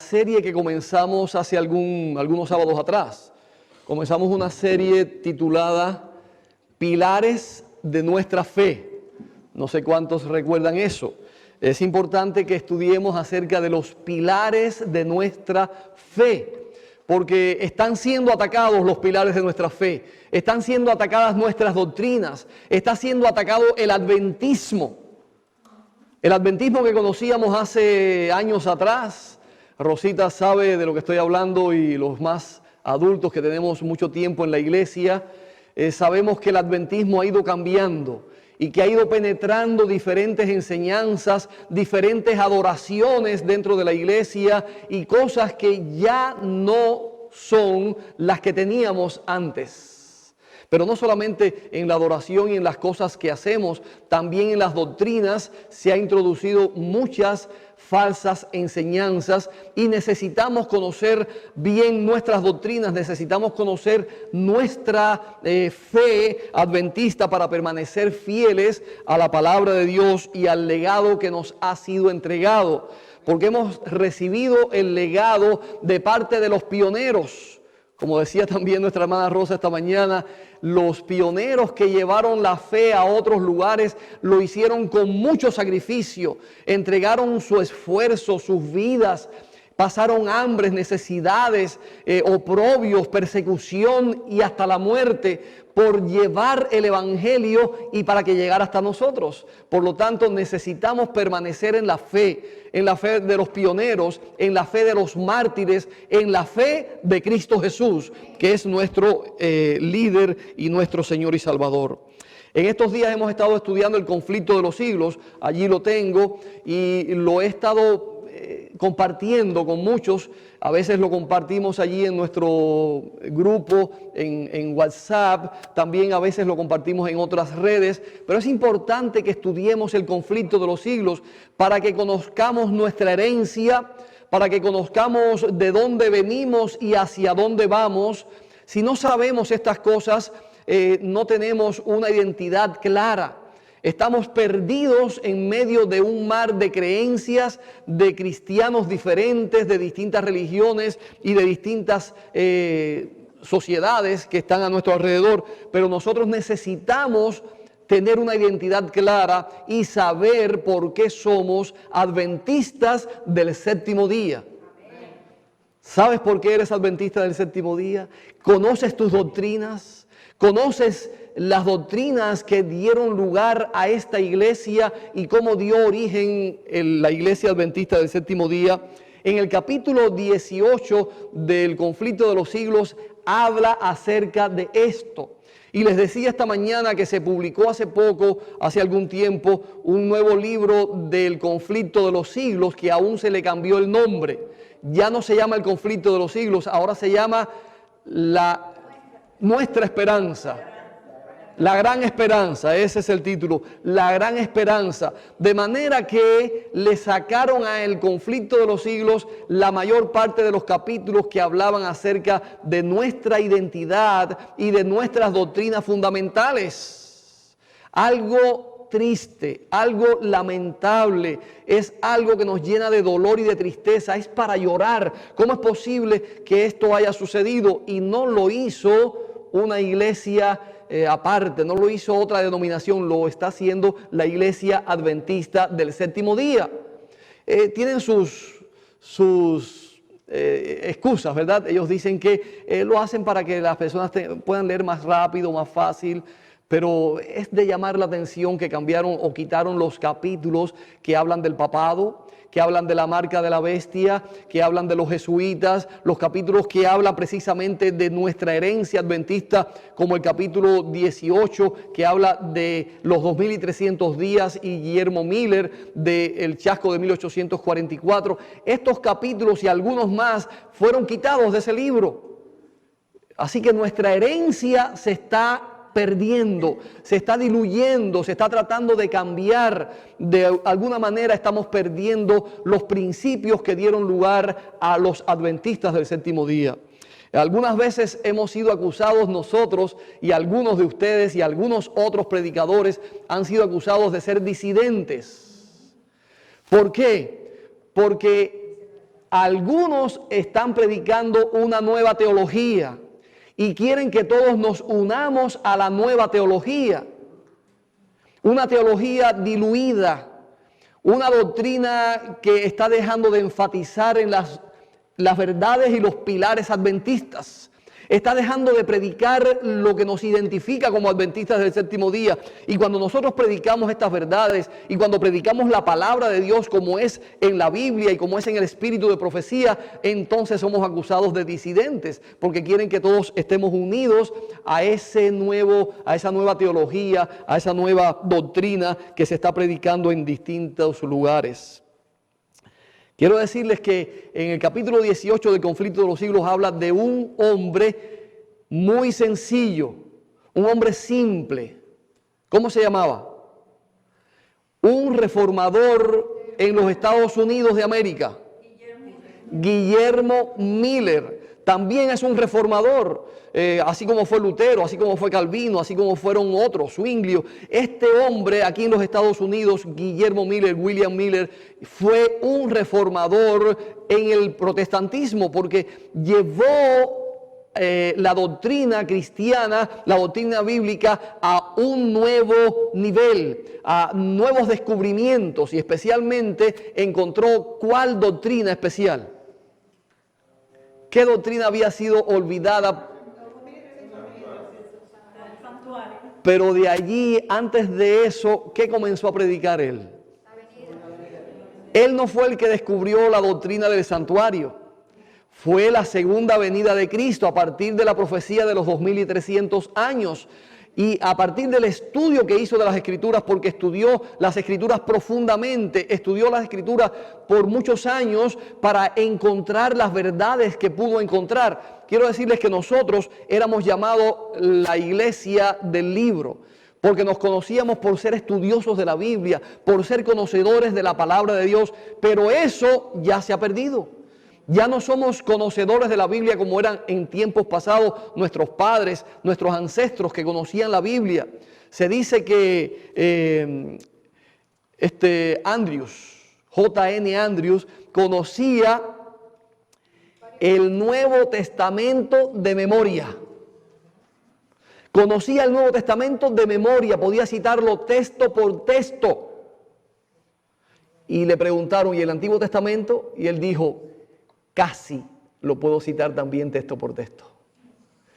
Serie que comenzamos hace algunos sábados atrás. Comenzamos una serie titulada Pilares de nuestra fe. No sé cuántos recuerdan eso. Es importante que estudiemos acerca de los pilares de nuestra fe, porque están siendo atacados los pilares de nuestra fe, están siendo atacadas nuestras doctrinas, está siendo atacado el adventismo. El adventismo que conocíamos hace años atrás. Rosita sabe de lo que estoy hablando y los más adultos que tenemos mucho tiempo en la iglesia, sabemos que el adventismo ha ido cambiando y que ha ido penetrando diferentes enseñanzas, diferentes adoraciones dentro de la iglesia y cosas que ya no son las que teníamos antes. Pero no solamente en la adoración y en las cosas que hacemos, también en las doctrinas se ha introducido muchas falsas enseñanzas y necesitamos conocer bien nuestras doctrinas, necesitamos conocer nuestra fe adventista para permanecer fieles a la palabra de Dios y al legado que nos ha sido entregado, porque hemos recibido el legado de parte de los pioneros. Como decía también nuestra hermana Rosa esta mañana, los pioneros que llevaron la fe a otros lugares lo hicieron con mucho sacrificio, entregaron su esfuerzo, sus vidas, pasaron hambres, necesidades, oprobios, persecución y hasta la muerte por llevar el evangelio y para que llegara hasta nosotros. Por lo tanto, necesitamos permanecer en la fe de los pioneros, en la fe de los mártires, en la fe de Cristo Jesús, que es nuestro líder y nuestro Señor y Salvador. En estos días hemos estado estudiando el conflicto de los siglos, allí lo tengo y lo he estado compartiendo con muchos. A veces lo compartimos allí en nuestro grupo, en WhatsApp, también a veces lo compartimos en otras redes, pero es importante que estudiemos el conflicto de los siglos para que conozcamos nuestra herencia, para que conozcamos de dónde venimos y hacia dónde vamos. Si no sabemos estas cosas, no tenemos una identidad clara. Estamos perdidos en medio de un mar de creencias, de cristianos diferentes, de distintas religiones y de distintas sociedades que están a nuestro alrededor. Pero nosotros necesitamos tener una identidad clara y saber por qué somos adventistas del séptimo día. ¿Sabes por qué eres adventista del séptimo día? ¿Conoces tus doctrinas? ¿Conoces las doctrinas que dieron lugar a esta iglesia y cómo dio origen la iglesia adventista del séptimo día? En el capítulo 18 del conflicto de los siglos habla acerca de esto. Y les decía esta mañana que se publicó hace algún tiempo, un nuevo libro del conflicto de los siglos que aún se le cambió el nombre. Ya no se llama el conflicto de los siglos, ahora se llama Nuestra Esperanza. La gran esperanza, ese es el título, la gran esperanza. De manera que le sacaron al conflicto de los siglos la mayor parte de los capítulos que hablaban acerca de nuestra identidad y de nuestras doctrinas fundamentales. Algo triste, algo lamentable, es algo que nos llena de dolor y de tristeza, es para llorar. ¿Cómo es posible que esto haya sucedido? Y no lo hizo una iglesia aparte, no lo hizo otra denominación, lo está haciendo la iglesia adventista del séptimo día. Tienen sus excusas, ¿verdad? Ellos dicen que lo hacen para que las personas puedan leer más rápido, más fácil, pero es de llamar la atención que cambiaron o quitaron los capítulos que hablan del papado, que hablan de la marca de la bestia, que hablan de los jesuitas, los capítulos que hablan precisamente de nuestra herencia adventista, como el capítulo 18, que habla de los 2300 días, y Guillermo Miller, del chasco de 1844. Estos capítulos y algunos más fueron quitados de ese libro. Así que nuestra herencia se está perdiendo, se está diluyendo, se está tratando de cambiar. De alguna manera estamos perdiendo los principios que dieron lugar a los adventistas del séptimo día. Algunas veces hemos sido acusados nosotros, y algunos de ustedes y algunos otros predicadores han sido acusados de ser disidentes. ¿Por qué? Porque Algunos están predicando una nueva teología y quieren que todos nos unamos a la nueva teología. Una teología diluida, una doctrina que está dejando de enfatizar en las verdades y los pilares adventistas. Está dejando de predicar lo que nos identifica como adventistas del séptimo día. Y cuando nosotros predicamos estas verdades y cuando predicamos la palabra de Dios como es en la Biblia y como es en el espíritu de profecía, entonces somos acusados de disidentes, porque quieren que todos estemos unidos a esa nueva teología, a esa nueva doctrina que se está predicando en distintos lugares. Quiero decirles que en el capítulo 18 del Conflicto de los Siglos habla de un hombre muy sencillo, un hombre simple. ¿Cómo se llamaba? Un reformador en los Estados Unidos de América. Guillermo Miller. También es un reformador, así como fue Lutero, así como fue Calvino, así como fueron otros, Zwinglio. Este hombre aquí en los Estados Unidos, Guillermo Miller, William Miller, fue un reformador en el protestantismo porque llevó la doctrina cristiana, la doctrina bíblica a un nuevo nivel, a nuevos descubrimientos, y especialmente encontró ¿cuál doctrina especial? ¿Qué doctrina había sido olvidada? Pero de allí, antes de eso, ¿qué comenzó a predicar él? Él no fue el que descubrió la doctrina del santuario. Fue la segunda venida de Cristo a partir de la profecía de los 2300 años. Y a partir del estudio que hizo de las Escrituras, porque estudió las Escrituras profundamente, estudió las Escrituras por muchos años para encontrar las verdades que pudo encontrar. Quiero decirles que nosotros éramos llamados la iglesia del libro, porque nos conocíamos por ser estudiosos de la Biblia, por ser conocedores de la palabra de Dios, pero eso ya se ha perdido. Ya no somos conocedores de la Biblia como eran en tiempos pasados nuestros padres, nuestros ancestros que conocían la Biblia. Se dice que J.N. Andrews, conocía el Nuevo Testamento de memoria. Conocía el Nuevo Testamento de memoria, podía citarlo texto por texto. Y le preguntaron, ¿y el Antiguo Testamento? Y él dijo, casi lo puedo citar también texto por texto.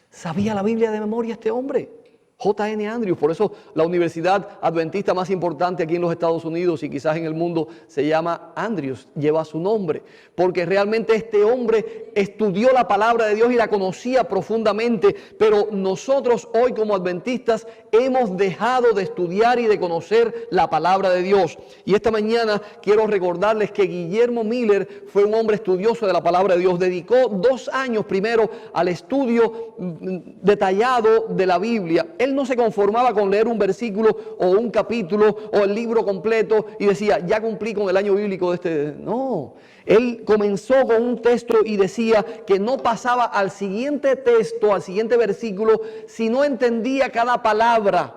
¿Sabía la Biblia de memoria este hombre? J.N. Andrews. Por eso la universidad adventista más importante aquí en los Estados Unidos y quizás en el mundo se llama Andrews, lleva su nombre. Porque realmente este hombre estudió la palabra de Dios y la conocía profundamente. Pero nosotros hoy como adventistas hemos dejado de estudiar y de conocer la palabra de Dios. Y esta mañana quiero recordarles que Guillermo Miller fue un hombre estudioso de la palabra de Dios. Dedicó 2 años primero al estudio detallado de la Biblia. Él no se conformaba con leer un versículo o un capítulo o el libro completo y decía, ya cumplí con el año bíblico de este. No, él comenzó con un texto y decía que no pasaba al siguiente texto, al siguiente versículo, si no entendía cada palabra.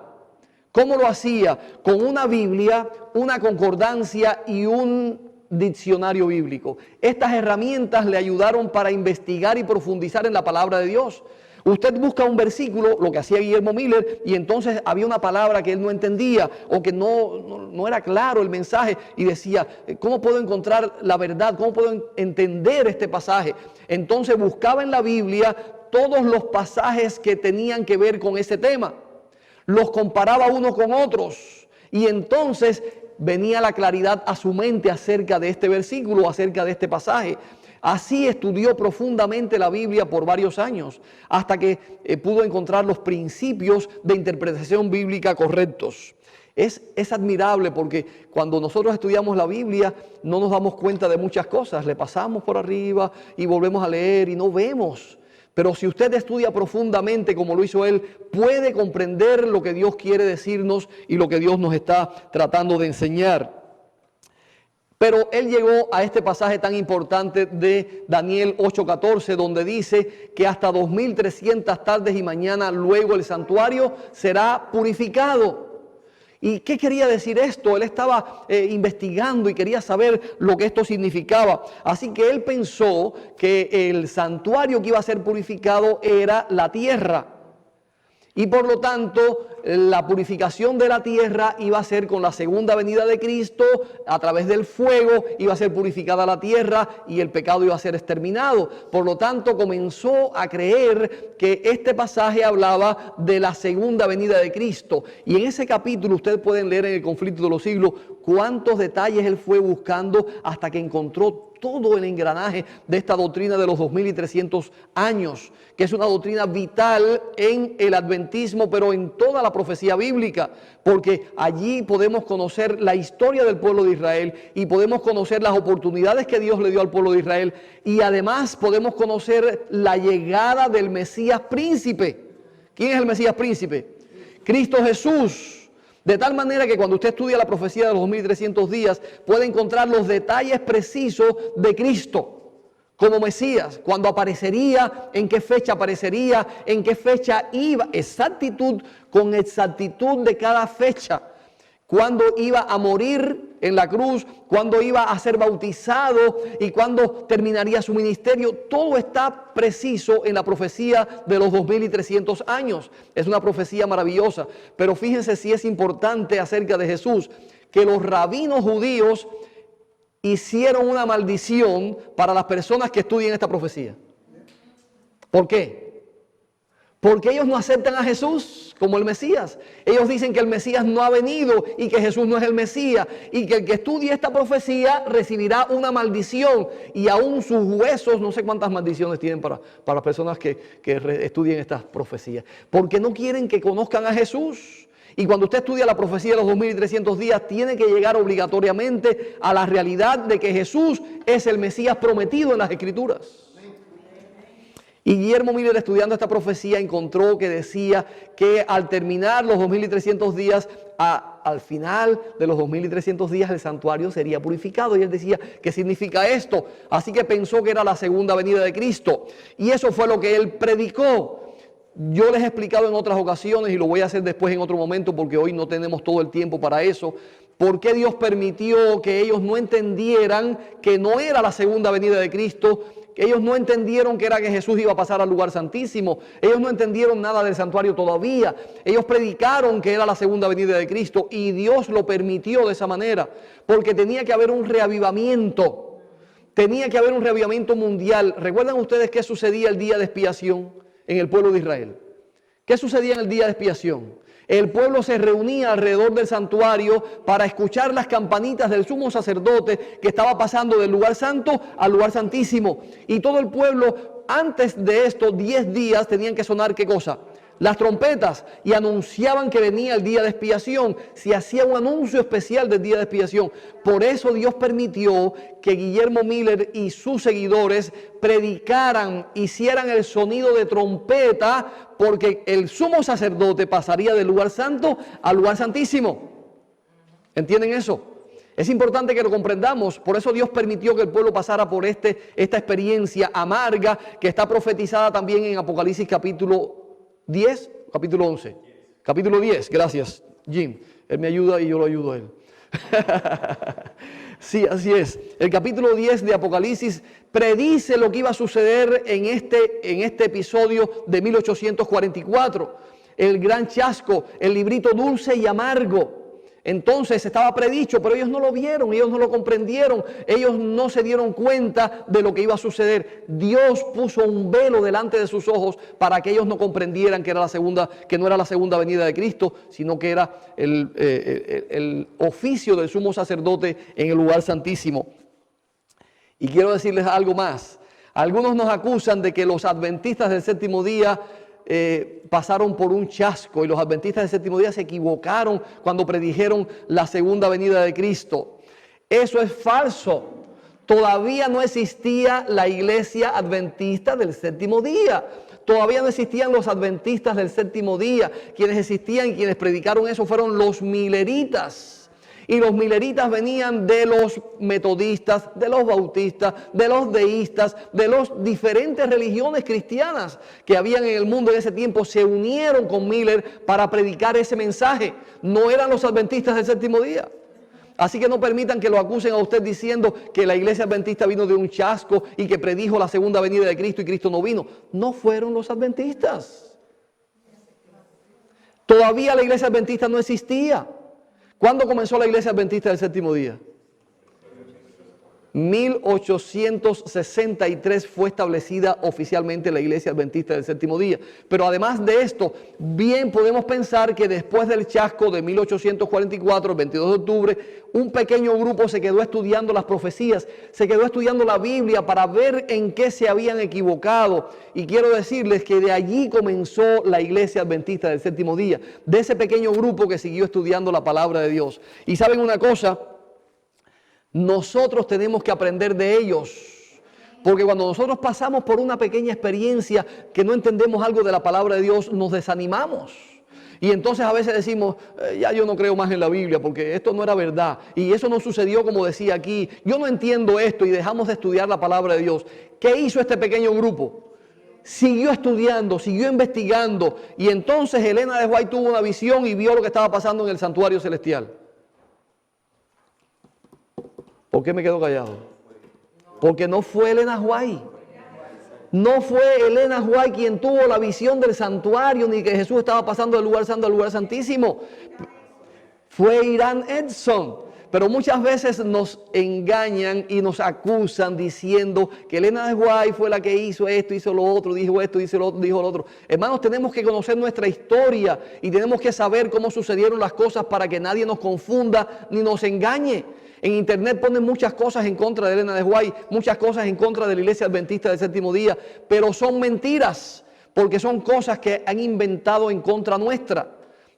¿Cómo lo hacía? Con una Biblia, una concordancia y un diccionario bíblico. Estas herramientas le ayudaron para investigar y profundizar en la palabra de Dios. Usted busca un versículo, lo que hacía Guillermo Miller, y entonces había una palabra que él no entendía o que no era claro el mensaje y decía, ¿cómo puedo encontrar la verdad? ¿Cómo puedo entender este pasaje? Entonces buscaba en la Biblia todos los pasajes que tenían que ver con ese tema. Los comparaba unos con otros y entonces venía la claridad a su mente acerca de este versículo, acerca de este pasaje. Así estudió profundamente la Biblia por varios años, hasta que pudo encontrar los principios de interpretación bíblica correctos. Es admirable porque cuando nosotros estudiamos la Biblia no nos damos cuenta de muchas cosas, le pasamos por arriba y volvemos a leer y no vemos. Pero si usted estudia profundamente como lo hizo él, puede comprender lo que Dios quiere decirnos y lo que Dios nos está tratando de enseñar. Pero él llegó a este pasaje tan importante de Daniel 8:14, donde dice que hasta 2300 tardes y mañanas luego el santuario será purificado. ¿Y qué quería decir esto? Él estaba investigando y quería saber lo que esto significaba. Así que él pensó que el santuario que iba a ser purificado era la tierra. Y por lo tanto, la purificación de la tierra iba a ser con la segunda venida de Cristo, a través del fuego iba a ser purificada la tierra y el pecado iba a ser exterminado. Por lo tanto, comenzó a creer que este pasaje hablaba de la segunda venida de Cristo. Y en ese capítulo ustedes pueden leer en el Conflicto de los Siglos cuántos detalles él fue buscando hasta que encontró todo el engranaje de esta doctrina de los 2300 años, que es una doctrina vital en el adventismo, pero en toda la profecía bíblica, porque allí podemos conocer la historia del pueblo de Israel y podemos conocer las oportunidades que Dios le dio al pueblo de Israel y además podemos conocer la llegada del Mesías príncipe. ¿Quién es el Mesías príncipe? Cristo Jesús. De tal manera que cuando usted estudia la profecía de los 2300 días, puede encontrar los detalles precisos de Cristo como Mesías, cuando aparecería, en qué fecha aparecería, en qué fecha iba, con exactitud de cada fecha, cuándo iba a morir en la cruz, cuándo iba a ser bautizado y cuándo terminaría su ministerio. Todo está preciso en la profecía de los 2300 años. Es una profecía maravillosa, pero fíjense si es importante acerca de Jesús, que los rabinos judíos hicieron una maldición para las personas que estudian esta profecía. ¿Por qué? Porque ellos no aceptan a Jesús como el Mesías. Ellos dicen que el Mesías no ha venido y que Jesús no es el Mesías. Y que el que estudie esta profecía recibirá una maldición. Y aún sus huesos, no sé cuántas maldiciones tienen para las personas que estudien estas profecías. Porque no quieren que conozcan a Jesús. Y cuando usted estudia la profecía de los 2300 días, tiene que llegar obligatoriamente a la realidad de que Jesús es el Mesías prometido en las Escrituras. Y Guillermo Miller, estudiando esta profecía, encontró que decía que al terminar los 2300 días, al final de los 2300 días, el santuario sería purificado. Y él decía, ¿qué significa esto? Así que pensó que era la segunda venida de Cristo. Y eso fue lo que él predicó. Yo les he explicado en otras ocasiones y lo voy a hacer después en otro momento porque hoy no tenemos todo el tiempo para eso. ¿Por qué Dios permitió que ellos no entendieran que no era la segunda venida de Cristo? Ellos no entendieron que era que Jesús iba a pasar al lugar santísimo. Ellos no entendieron nada del santuario todavía. Ellos predicaron que era la segunda venida de Cristo y Dios lo permitió de esa manera porque tenía que haber un reavivamiento. Tenía que haber un reavivamiento mundial. ¿Recuerdan ustedes qué sucedía el día de expiación en el pueblo de Israel? ¿Qué sucedía en el día de expiación? El pueblo se reunía alrededor del santuario para escuchar las campanitas del sumo sacerdote que estaba pasando del lugar santo al lugar santísimo. Y todo el pueblo, antes de esto, 10 días tenían que sonar, ¿qué cosa? Las trompetas, y anunciaban que venía el día de expiación. Se hacía un anuncio especial del día de expiación. Por eso Dios permitió que Guillermo Miller y sus seguidores predicaran, hicieran el sonido de trompeta, porque el sumo sacerdote pasaría del lugar santo al lugar santísimo. ¿Entienden eso? Es importante que lo comprendamos. Por eso Dios permitió que el pueblo pasara por esta experiencia amarga que está profetizada también en Apocalipsis capítulo 10, capítulo 11. Capítulo 10, gracias, Jim. Él me ayuda y yo lo ayudo a él. Sí, así es. El capítulo 10 de Apocalipsis predice lo que iba a suceder en este episodio de 1844. El gran chasco, el librito dulce y amargo. Entonces estaba predicho, pero ellos no lo vieron, ellos no lo comprendieron, ellos no se dieron cuenta de lo que iba a suceder. Dios puso un velo delante de sus ojos para que ellos no comprendieran que no era la segunda venida de Cristo, sino que era el oficio del sumo sacerdote en el lugar santísimo. Y quiero decirles algo más. Algunos nos acusan de que los adventistas del séptimo día pasaron por un chasco y los adventistas del séptimo día se equivocaron cuando predijeron la segunda venida de Cristo. Eso es falso. Todavía no existía la iglesia adventista del séptimo día. Todavía no existían los adventistas del séptimo día. Quienes existían y quienes predicaron eso fueron los mileritas. Y los mileritas venían de los metodistas, de los bautistas, de los deístas, de las diferentes religiones cristianas que habían en el mundo en ese tiempo. Se unieron con Miller para predicar ese mensaje. No eran los adventistas del séptimo día. Así que no permitan que lo acusen a usted diciendo que la iglesia adventista vino de un chasco y que predijo la segunda venida de Cristo y Cristo no vino. No fueron los adventistas. Todavía la iglesia adventista no existía. ¿Cuándo comenzó la iglesia adventista del séptimo día? 1863 fue establecida oficialmente la iglesia adventista del séptimo día. Pero además de esto, bien podemos pensar que después del chasco de 1844, el 22 de octubre, un pequeño grupo se quedó estudiando las profecías, se quedó estudiando la Biblia para ver en qué se habían equivocado. Y quiero decirles que de allí comenzó la iglesia adventista del séptimo día, de ese pequeño grupo que siguió estudiando la palabra de Dios. Y ¿saben una cosa? Nosotros tenemos que aprender de ellos, porque cuando nosotros pasamos por una pequeña experiencia que no entendemos algo de la palabra de Dios, nos desanimamos. Y entonces a veces decimos, ya yo no creo más en la Biblia porque esto no era verdad. Y eso no sucedió como decía aquí. Yo no entiendo esto y dejamos de estudiar la palabra de Dios. ¿Qué hizo este pequeño grupo? Siguió estudiando, siguió investigando. Y entonces Elena de White tuvo una visión y vio lo que estaba pasando en el santuario celestial. ¿Por qué me quedo callado? Porque no fue Elena White. No fue Elena White quien tuvo la visión del santuario, ni que Jesús estaba pasando del lugar santo al lugar santísimo. Fue Irán Edson. Pero muchas veces nos engañan y nos acusan diciendo que Elena White fue la que hizo esto, hizo lo otro, dijo esto, hizo lo otro, dijo lo otro. Hermanos, tenemos que conocer nuestra historia y tenemos que saber cómo sucedieron las cosas para que nadie nos confunda ni nos engañe. En internet ponen muchas cosas en contra de Elena de White, muchas cosas en contra de la iglesia adventista del séptimo día, pero son mentiras, porque son cosas que han inventado en contra nuestra,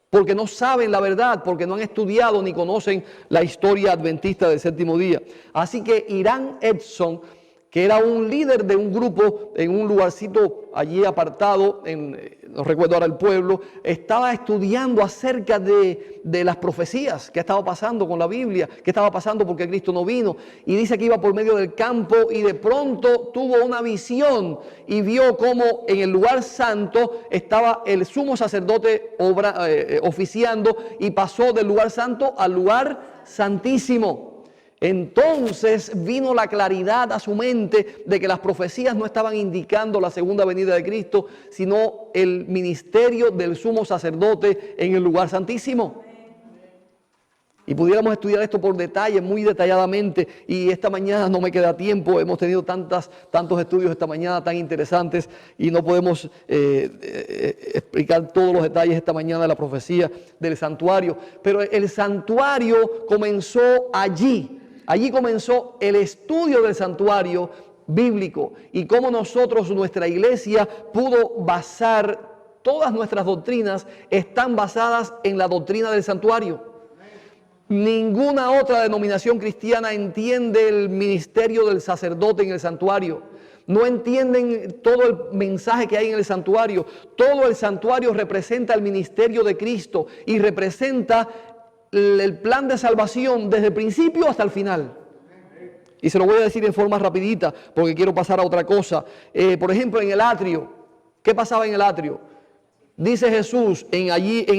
porque no saben la verdad, porque no han estudiado ni conocen la historia adventista del séptimo día. Así que Irán Edson, que era un líder de un grupo en un lugarcito allí apartado, no recuerdo ahora el pueblo, estaba estudiando acerca de las profecías, qué estaba pasando con la Biblia, qué estaba pasando porque Cristo no vino. Y dice que iba por medio del campo y de pronto tuvo una visión y vio cómo en el lugar santo estaba el sumo sacerdote oficiando y pasó del lugar santo al lugar santísimo. Entonces vino la claridad a su mente de que las profecías no estaban indicando la segunda venida de Cristo, sino el ministerio del sumo sacerdote en el lugar santísimo. Y pudiéramos estudiar esto por detalle, muy detalladamente, y esta mañana no me queda tiempo. Hemos tenido tantos estudios esta mañana tan interesantes y no podemos explicar todos los detalles esta mañana de la profecía del santuario. Pero el santuario comenzó allí. Allí comenzó el estudio del santuario bíblico y cómo nosotros, nuestra iglesia, pudo basar todas nuestras doctrinas, están basadas en la doctrina del santuario. Ninguna otra denominación cristiana entiende el ministerio del sacerdote en el santuario. No entienden todo el mensaje que hay en el santuario. Todo el santuario representa el ministerio de Cristo y representa el plan de salvación desde el principio hasta el final. Y se lo voy a decir en forma rapidita porque quiero pasar a otra cosa. Por ejemplo, en el atrio, ¿qué pasaba en el atrio? Dice Jesús en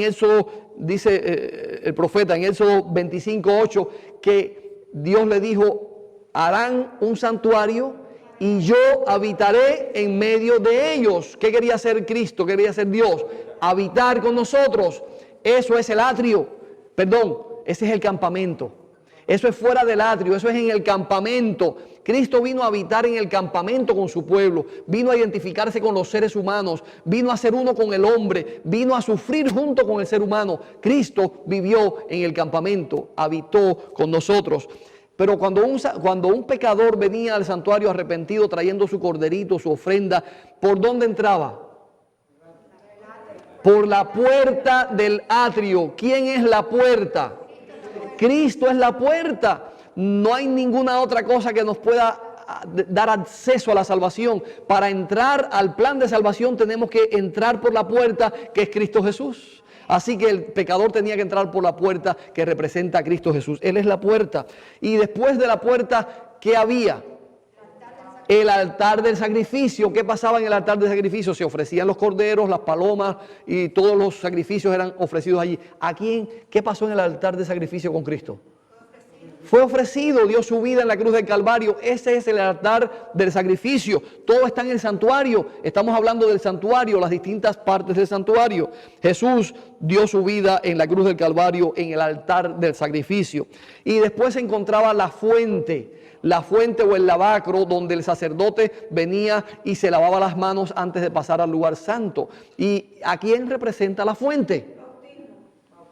Éxodo, dice el profeta en Éxodo 25:8 que Dios le dijo: harán un santuario y yo habitaré en medio de ellos. ¿Qué quería hacer Cristo? ¿Qué quería hacer Dios? Habitar con nosotros. Eso es el atrio. Perdón, ese es el campamento. Eso es fuera del atrio, eso es en el campamento. Cristo vino a habitar en el campamento con su pueblo, vino a identificarse con los seres humanos, vino a ser uno con el hombre, vino a sufrir junto con el ser humano. Cristo vivió en el campamento, habitó con nosotros. Pero cuando un pecador venía al santuario arrepentido trayendo su corderito, su ofrenda, ¿por dónde entraba? Por la puerta del atrio. ¿Quién es la puerta? Cristo es la puerta. No hay ninguna otra cosa que nos pueda dar acceso a la salvación. Para entrar al plan de salvación tenemos que entrar por la puerta que es Cristo Jesús. Así que el pecador tenía que entrar por la puerta que representa a Cristo Jesús. Él es la puerta. Y después de la puerta, ¿qué había? El altar del sacrificio. ¿Qué pasaba en el altar del sacrificio? Se ofrecían los corderos, las palomas y todos los sacrificios eran ofrecidos allí. ¿A quién? ¿Qué pasó en el altar de sacrificio con Cristo? Fue ofrecido, dio su vida en la cruz del Calvario. Ese es el altar del sacrificio. Todo está en el santuario. Estamos hablando del santuario, las distintas partes del santuario. Jesús dio su vida en la cruz del Calvario, en el altar del sacrificio. Y después se encontraba la fuente o el lavacro, donde el sacerdote venía y se lavaba las manos antes de pasar al lugar santo. ¿Y a quién representa la fuente?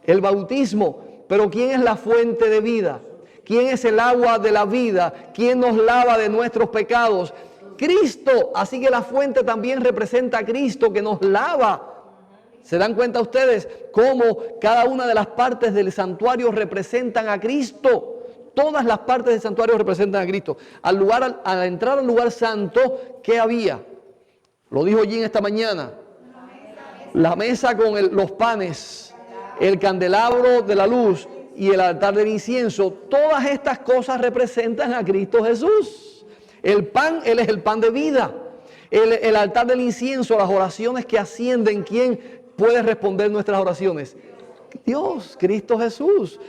El bautismo. Pero ¿quién es la fuente de vida? ¿Quién es el agua de la vida? ¿Quién nos lava de nuestros pecados? Cristo. Así que la fuente también representa a Cristo que nos lava. ¿Se dan cuenta ustedes cómo cada una de las partes del santuario representan a Cristo? Todas las partes del santuario representan a Cristo. Al entrar al lugar santo, ¿qué había? Lo dijo Jim esta mañana. La mesa con los panes, el candelabro de la luz y el altar del incienso. Todas estas cosas representan a Cristo Jesús. El pan, Él es el pan de vida. El altar del incienso, las oraciones que ascienden. ¿Quién puede responder nuestras oraciones? Dios, Cristo Jesús.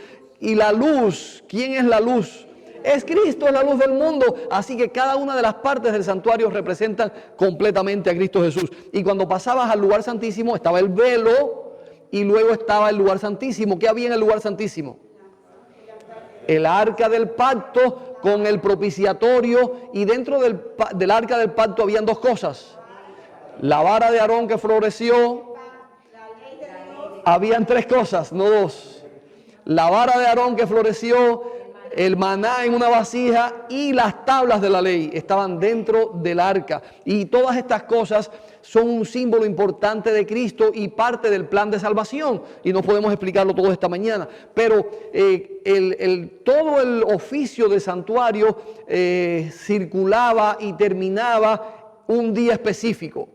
Y la luz, ¿quién es la luz? Es Cristo, es la luz del mundo. Así que cada una de las partes del santuario representan completamente a Cristo Jesús. Y cuando pasabas al lugar santísimo estaba el velo y luego estaba el lugar santísimo. ¿Qué había en el lugar santísimo? El arca del pacto con el propiciatorio. Y dentro del arca del pacto habían dos cosas. La vara de Aarón que floreció. Habían tres cosas, no dos. La vara de Aarón que floreció, el maná en una vasija y las tablas de la ley estaban dentro del arca. Y todas estas cosas son un símbolo importante de Cristo y parte del plan de salvación. Y no podemos explicarlo todo esta mañana. Pero todo el oficio del santuario circulaba y terminaba un día específico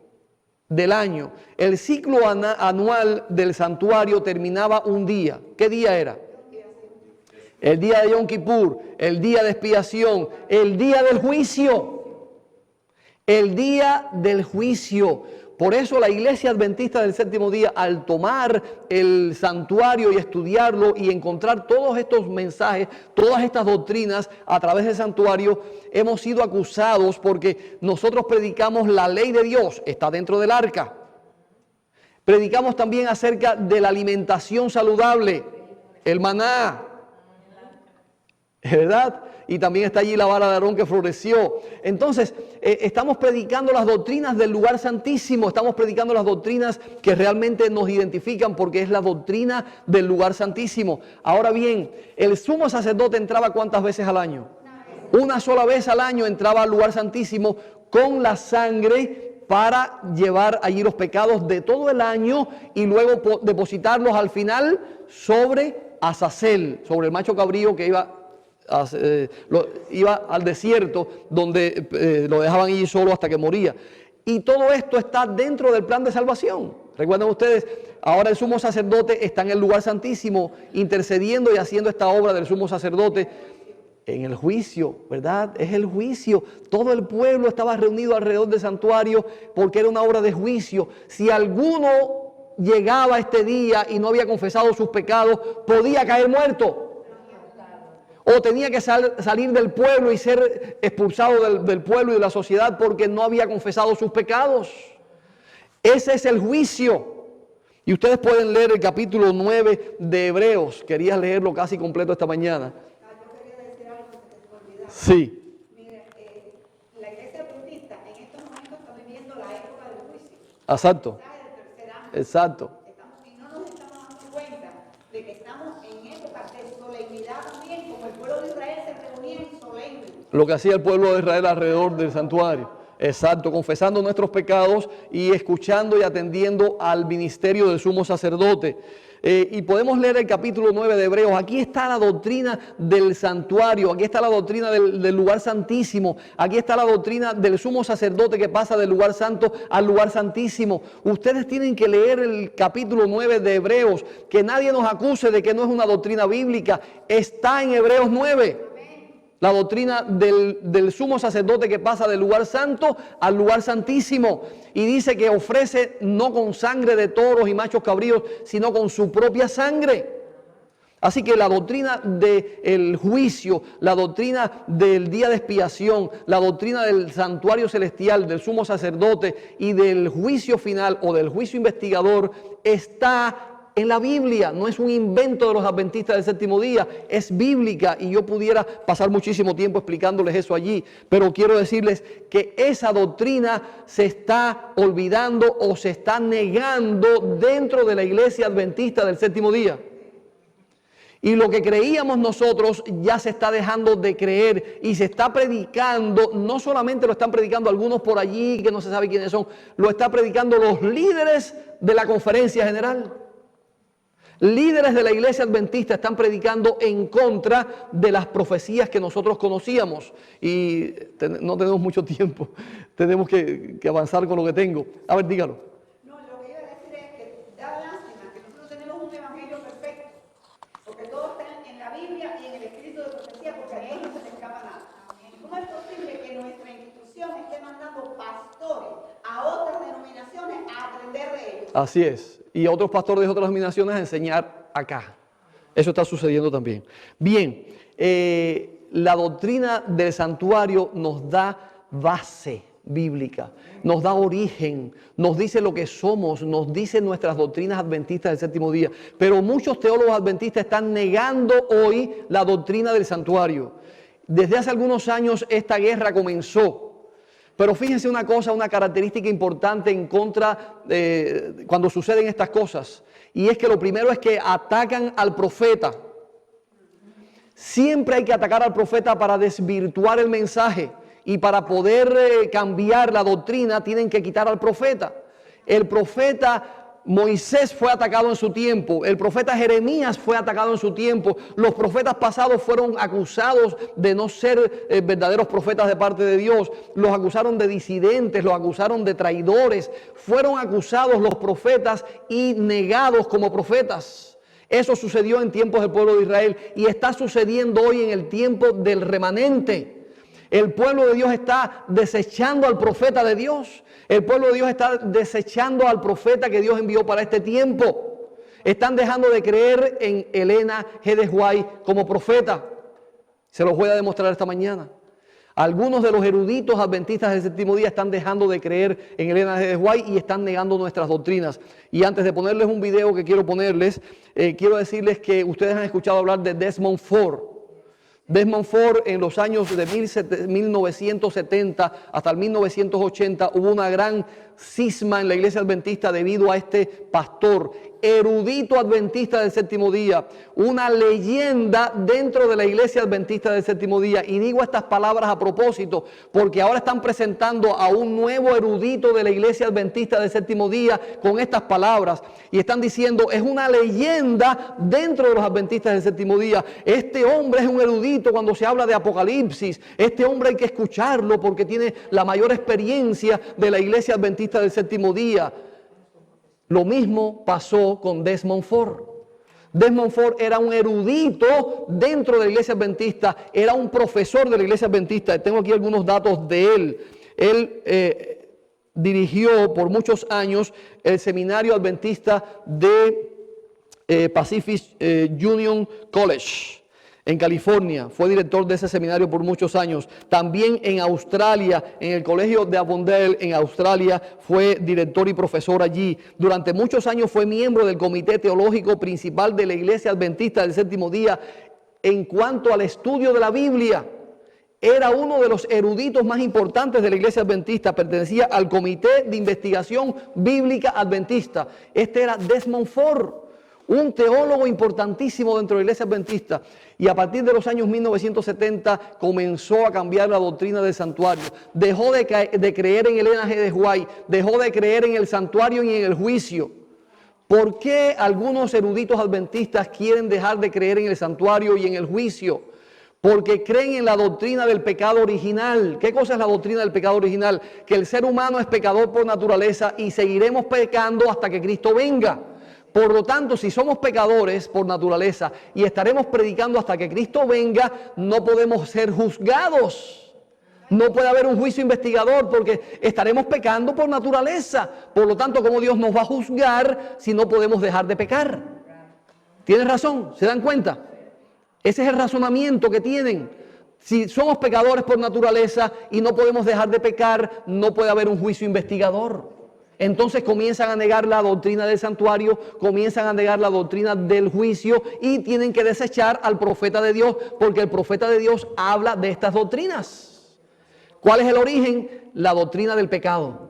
del año. El ciclo anual del santuario terminaba un día. ¿Qué día era? El día de Yom Kippur, el día de expiación, el día del juicio. El día del juicio. Por eso la Iglesia Adventista del Séptimo Día, al tomar el santuario y estudiarlo y encontrar todos estos mensajes, todas estas doctrinas a través del santuario, hemos sido acusados porque nosotros predicamos la ley de Dios, está dentro del arca. Predicamos también acerca de la alimentación saludable, el maná, ¿verdad? Y también está allí la vara de Aarón que floreció. Entonces, estamos predicando las doctrinas del lugar santísimo, estamos predicando las doctrinas que realmente nos identifican porque es la doctrina del lugar santísimo. Ahora bien, el sumo sacerdote entraba ¿cuántas veces al año? Una sola vez al año entraba al lugar santísimo con la sangre para llevar allí los pecados de todo el año y luego depositarlos al final sobre Azazel, sobre el macho cabrío que iba al desierto donde lo dejaban allí solo hasta que moría. Y todo esto está dentro del plan de salvación. Recuerden ustedes, ahora el sumo sacerdote está en el lugar santísimo intercediendo y haciendo esta obra del sumo sacerdote en el juicio, ¿verdad? Es el juicio. Todo el pueblo estaba reunido alrededor del santuario porque era una obra de juicio. Si alguno llegaba este día y no había confesado sus pecados, podía caer muerto. O tenía que salir del pueblo y ser expulsado del pueblo y de la sociedad porque no había confesado sus pecados. Ese es el juicio. Y ustedes pueden leer el capítulo 9 de Hebreos. Quería leerlo casi completo esta mañana. Yo quería decir algo que se te olvidaba. Sí. Mire, la iglesia adventista en estos momentos está viviendo la época del juicio. Exacto. Está el tercer año. Exacto. Y no nos estamos dando cuenta de que estamos en época de solemnidad también, como el pueblo de Israel se reunía en solemne. Lo que hacía el pueblo de Israel alrededor del santuario. Exacto, confesando nuestros pecados y escuchando y atendiendo al ministerio del sumo sacerdote. Y podemos leer el capítulo 9 de Hebreos. Aquí está la doctrina del santuario, aquí está la doctrina del lugar santísimo, aquí está la doctrina del sumo sacerdote que pasa del lugar santo al lugar santísimo. Ustedes tienen que leer el capítulo 9 de Hebreos, que nadie nos acuse de que no es una doctrina bíblica. Está en Hebreos 9. La doctrina del sumo sacerdote que pasa del lugar santo al lugar santísimo. Y dice que ofrece no con sangre de toros y machos cabríos, sino con su propia sangre. Así que la doctrina del juicio, la doctrina del día de expiación, la doctrina del santuario celestial, del sumo sacerdote y del juicio final o del juicio investigador está en la Biblia. No es un invento de los adventistas del séptimo día, es bíblica, y yo pudiera pasar muchísimo tiempo explicándoles eso allí, pero quiero decirles que esa doctrina se está olvidando o se está negando dentro de la iglesia adventista del séptimo día. Y lo que creíamos nosotros ya se está dejando de creer y se está predicando. No solamente lo están predicando algunos por allí que no se sabe quiénes son, lo están predicando los líderes de la conferencia general. Líderes de la iglesia adventista están predicando en contra de las profecías que nosotros conocíamos. Y no tenemos mucho tiempo, tenemos que avanzar con lo que tengo. A ver, dígalo. No, lo que iba a decir es que da lástima que nosotros tenemos un evangelio perfecto, porque todo está en la Biblia y en el escrito de profecía, porque a Dios no se le escapa nada. ¿Cómo es posible que nuestra institución esté mandando pastores a otras denominaciones a aprender de ellos? Así es. Y a otros pastores de otras denominaciones a enseñar acá. Eso está sucediendo también. Bien, la doctrina del santuario nos da base bíblica, nos da origen, nos dice lo que somos, nos dice nuestras doctrinas adventistas del séptimo día. Pero muchos teólogos adventistas están negando hoy la doctrina del santuario. Desde hace algunos años esta guerra comenzó. Pero fíjense una cosa, una característica importante en contra cuando suceden estas cosas. Y es que lo primero es que atacan al profeta. Siempre hay que atacar al profeta para desvirtuar el mensaje. Y para poder cambiar la doctrina tienen que quitar al profeta. El profeta Moisés fue atacado en su tiempo, el profeta Jeremías fue atacado en su tiempo, los profetas pasados fueron acusados de no ser verdaderos profetas de parte de Dios, los acusaron de disidentes, los acusaron de traidores, fueron acusados los profetas y negados como profetas. Eso sucedió en tiempos del pueblo de Israel y está sucediendo hoy en el tiempo del remanente. El pueblo de Dios está desechando al profeta de Dios. El pueblo de Dios está desechando al profeta que Dios envió para este tiempo. Están dejando de creer en Elena G. de White como profeta. Se los voy a demostrar esta mañana. Algunos de los eruditos adventistas del séptimo día están dejando de creer en Elena G. de White y están negando nuestras doctrinas. Y antes de ponerles un video que quiero ponerles, quiero decirles que ustedes han escuchado hablar de Desmond Ford. Desmond Ford, en los años de 1970 hasta el 1980 hubo una gran cisma en la iglesia adventista debido a este pastor erudito adventista del séptimo día, una leyenda dentro de la iglesia adventista del séptimo día. Y digo estas palabras a propósito porque ahora están presentando a un nuevo erudito de la iglesia adventista del séptimo día con estas palabras y están diciendo: es una leyenda dentro de los adventistas del séptimo día. Este hombre es un erudito cuando se habla de Apocalipsis. Este hombre hay que escucharlo porque tiene la mayor experiencia de la iglesia adventista del séptimo día. Lo mismo pasó con Desmond Ford. Desmond Ford era un erudito dentro de la iglesia adventista, era un profesor de la iglesia adventista. Tengo aquí algunos datos de él. Él dirigió por muchos años el seminario adventista de Pacific Union College en California. Fue director de ese seminario por muchos años. También en Australia, en el colegio de Avondale en Australia, fue director y profesor allí. Durante muchos años fue miembro del comité teológico principal de la iglesia adventista del séptimo día en cuanto al estudio de la Biblia. Era uno de los eruditos más importantes de la iglesia adventista. Pertenecía al comité de investigación bíblica adventista. Este era Desmond Ford, un teólogo importantísimo dentro de la iglesia adventista. Y a partir de los años 1970 comenzó a cambiar la doctrina del santuario. Dejó de creer en Elena G. de White, dejó de creer en el santuario y en el juicio. ¿Por qué algunos eruditos adventistas quieren dejar de creer en el santuario y en el juicio? Porque creen en la doctrina del pecado original. ¿Qué cosa es la doctrina del pecado original? Que el ser humano es pecador por naturaleza y seguiremos pecando hasta que Cristo venga. Por lo tanto, si somos pecadores por naturaleza y estaremos predicando hasta que Cristo venga, no podemos ser juzgados. No puede haber un juicio investigador porque estaremos pecando por naturaleza. Por lo tanto, ¿cómo Dios nos va a juzgar si no podemos dejar de pecar? ¿Tienes razón? ¿Se dan cuenta? Ese es el razonamiento que tienen. Si somos pecadores por naturaleza y no podemos dejar de pecar, no puede haber un juicio investigador. Entonces comienzan a negar la doctrina del santuario, comienzan a negar la doctrina del juicio y tienen que desechar al profeta de Dios porque el profeta de Dios habla de estas doctrinas. ¿Cuál es el origen? La doctrina del pecado.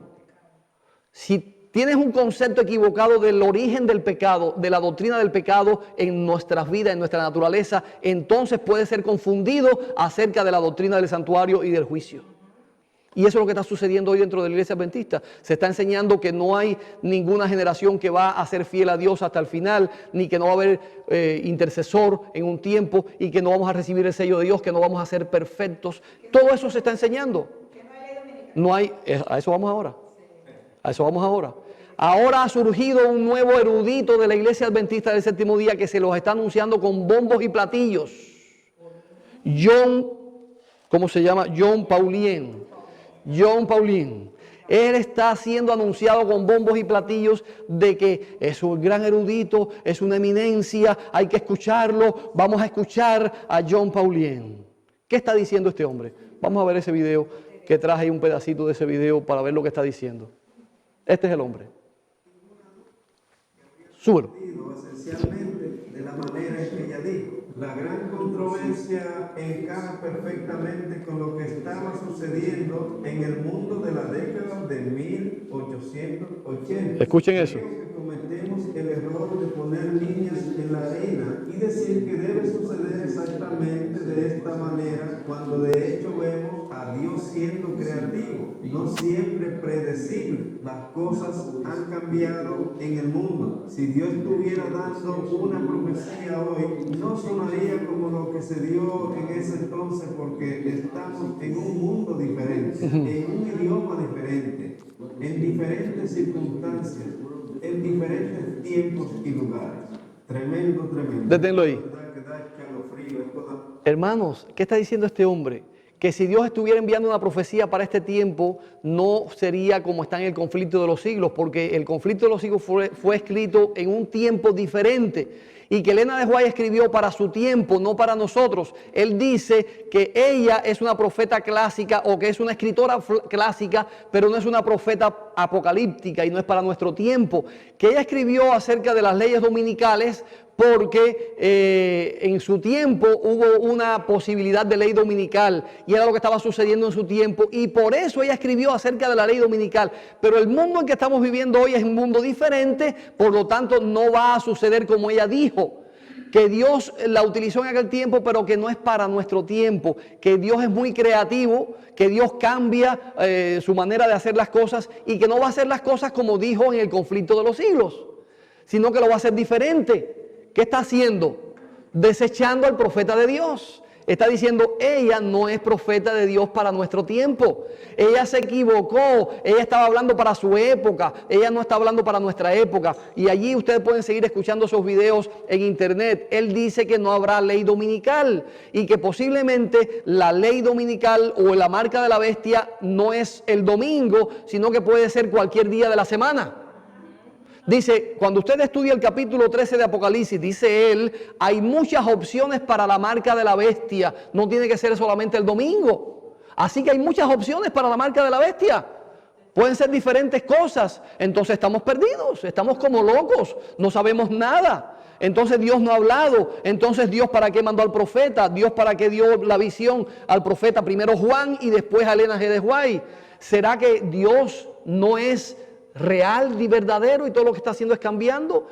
Si tienes un concepto equivocado del origen del pecado, de la doctrina del pecado en nuestras vidas, en nuestra naturaleza, entonces puede ser confundido acerca de la doctrina del santuario y del juicio. Y eso es lo que está sucediendo hoy dentro de la iglesia adventista. Se está enseñando que no hay ninguna generación que va a ser fiel a Dios hasta el final, ni que no va a haber intercesor en un tiempo y que no vamos a recibir el sello de Dios, que no vamos a ser perfectos. Todo eso se está enseñando. No hay, a eso vamos ahora. A eso vamos ahora. Ahora ha surgido un nuevo erudito de la iglesia adventista del séptimo día que se los está anunciando con bombos y platillos. ¿Cómo se llama? John Paulien. Él está siendo anunciado con bombos y platillos de que es un gran erudito, es una eminencia, hay que escucharlo, vamos a escuchar a John Paulien. ¿Qué está diciendo este hombre? Vamos a ver ese video, que traje ahí un pedacito de ese video para ver lo que está diciendo. Este es el hombre. Súbelo. Esencialmente de la manera en que ella dijo. La gran controversia encaja perfectamente con lo que estaba sucediendo en el mundo de la década de 1880. Escuchen eso. Creo que cometemos el error de poner líneas en la arena y decir que debe suceder exactamente de esta manera, cuando de hecho vemos a Dios siendo creativo, no siempre predecible. Las cosas han cambiado en el mundo. Si Dios estuviera dando una profecía hoy, no sonaría como lo que se dio en ese entonces, porque estamos en un mundo diferente, en un idioma diferente, en diferentes circunstancias, en diferentes tiempos y lugares. Tremendo. Deténlo ahí. Hermanos, ¿qué está diciendo este hombre? Que si Dios estuviera enviando una profecía para este tiempo, no sería como está en el conflicto de los siglos, porque el conflicto de los siglos fue escrito en un tiempo diferente. Y que Elena de White escribió para su tiempo, no para nosotros. Él dice que ella es una profeta clásica o que es una escritora clásica, pero no es una profeta apocalíptica y no es para nuestro tiempo. Que ella escribió acerca de las leyes dominicales porque en su tiempo hubo una posibilidad de ley dominical y era lo que estaba sucediendo en su tiempo y por eso ella escribió acerca de la ley dominical. Pero el mundo en que estamos viviendo hoy es un mundo diferente, por lo tanto no va a suceder como ella dijo. Que Dios la utilizó en aquel tiempo, pero que no es para nuestro tiempo. Que Dios es muy creativo, que Dios cambia su manera de hacer las cosas y que no va a hacer las cosas como dijo en el conflicto de los siglos, sino que lo va a hacer diferente. ¿Qué está haciendo? Desechando al profeta de Dios. Está diciendo, ella no es profeta de Dios para nuestro tiempo. Ella se equivocó. Ella estaba hablando para su época. Ella no está hablando para nuestra época. Y allí ustedes pueden seguir escuchando esos videos en internet. Él dice que no habrá ley dominical y que posiblemente la ley dominical o la marca de la bestia no es el domingo, sino que puede ser cualquier día de la semana. Dice, cuando usted estudia el capítulo 13 de Apocalipsis, dice él, hay muchas opciones para la marca de la bestia. No tiene que ser solamente el domingo. Así que hay muchas opciones para la marca de la bestia. Pueden ser diferentes cosas. Entonces estamos perdidos, estamos como locos, no sabemos nada. Entonces Dios no ha hablado. Entonces Dios, ¿para qué mandó al profeta? Dios, ¿para qué dio la visión al profeta? Primero Juan y después a Elena G. de White. ¿Será que Dios no es real y verdadero y todo lo que está haciendo es cambiando?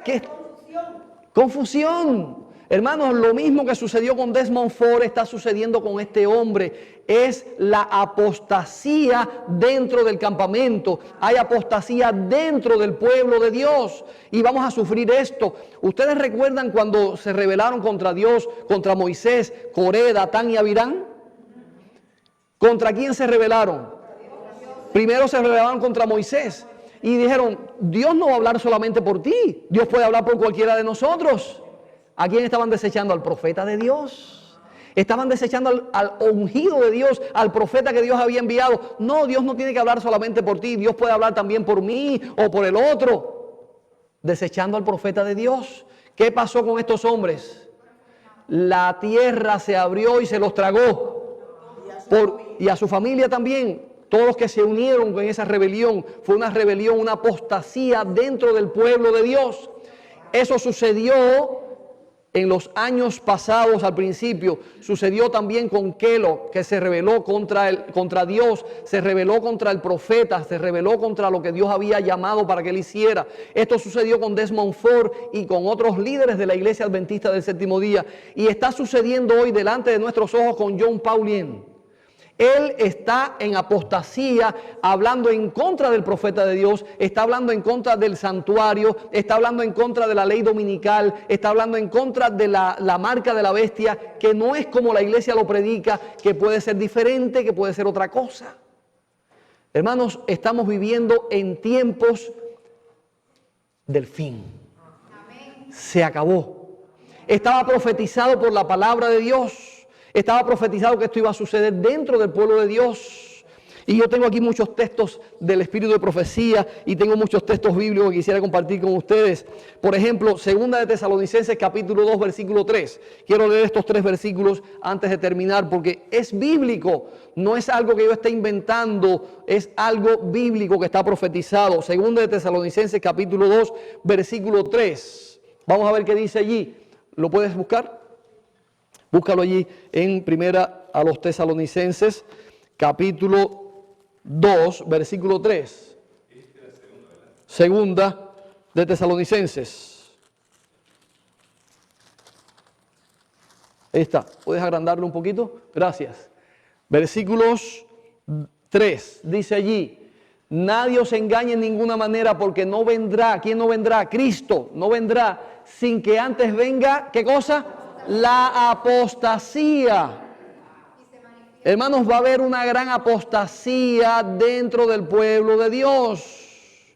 ¿Qué? Confusión. Hermanos, lo mismo que sucedió con Desmond Ford está sucediendo con este hombre. Es la apostasía dentro del campamento. Hay apostasía dentro del pueblo de Dios. Y vamos a sufrir esto. ¿Ustedes recuerdan cuando se rebelaron contra Dios, contra Moisés, Coré, Datán y Abirán? ¿Contra quién se rebelaron? Primero se rebelaron contra Moisés. Y dijeron, Dios no va a hablar solamente por ti. Dios puede hablar por cualquiera de nosotros. ¿A quién estaban desechando? Al profeta de Dios. Estaban desechando al ungido de Dios, al profeta que Dios había enviado. No, Dios no tiene que hablar solamente por ti. Dios puede hablar también por mí o por el otro. Desechando al profeta de Dios. ¿Qué pasó con estos hombres? La tierra se abrió y se los tragó. Y a su familia también. Todos los que se unieron con esa rebelión. Fue una rebelión, una apostasía dentro del pueblo de Dios. Eso sucedió en los años pasados, al principio. Sucedió también con Kellogg, que se rebeló contra Dios, se rebeló contra el profeta, se rebeló contra lo que Dios había llamado para que él hiciera. Esto sucedió con Desmond Ford y con otros líderes de la Iglesia Adventista del Séptimo Día. Y está sucediendo hoy delante de nuestros ojos con John Paulien. Él está en apostasía, hablando en contra del profeta de Dios, está hablando en contra del santuario, está hablando en contra de la ley dominical, está hablando en contra de la marca de la bestia, que no es como la iglesia lo predica, que puede ser diferente, que puede ser otra cosa. Hermanos, estamos viviendo en tiempos del fin. Se acabó. Estaba profetizado por la palabra de Dios. Estaba profetizado que esto iba a suceder dentro del pueblo de Dios. Y yo tengo aquí muchos textos del espíritu de profecía y tengo muchos textos bíblicos que quisiera compartir con ustedes. Por ejemplo, 2 de Tesalonicenses capítulo 2 versículo 3. Quiero leer estos 3 versículos antes de terminar porque es bíblico. No es algo que yo esté inventando, es algo bíblico que está profetizado. 2 de Tesalonicenses capítulo 2 versículo 3. Vamos a ver qué dice allí. ¿Lo puedes buscar? Búscalo allí en Primera a los Tesalonicenses, capítulo 2, versículo 3. Segunda de Tesalonicenses. Ahí está. ¿Puedes agrandarlo un poquito? Gracias. Versículos 3. Dice allí, nadie os engañe en ninguna manera porque no vendrá. ¿Quién no vendrá? Cristo no vendrá sin que antes venga, ¿qué cosa? La apostasía. Hermanos, va a haber una gran apostasía dentro del pueblo de Dios.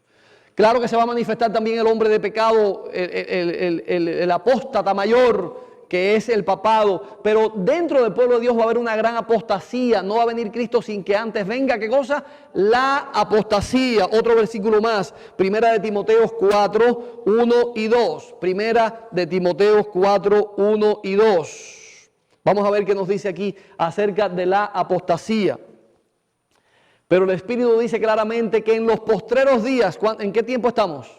Claro que se va a manifestar también el hombre de pecado, el apóstata mayor, que es el papado. Pero dentro del pueblo de Dios va a haber una gran apostasía. No va a venir Cristo sin que antes venga, ¿qué cosa? La apostasía. Otro versículo más. Primera de Timoteo 4, 1 y 2. Primera de Timoteo 4, 1 y 2. Vamos a ver qué nos dice aquí acerca de la apostasía. Pero el Espíritu dice claramente que en los postreros días, ¿en qué tiempo estamos?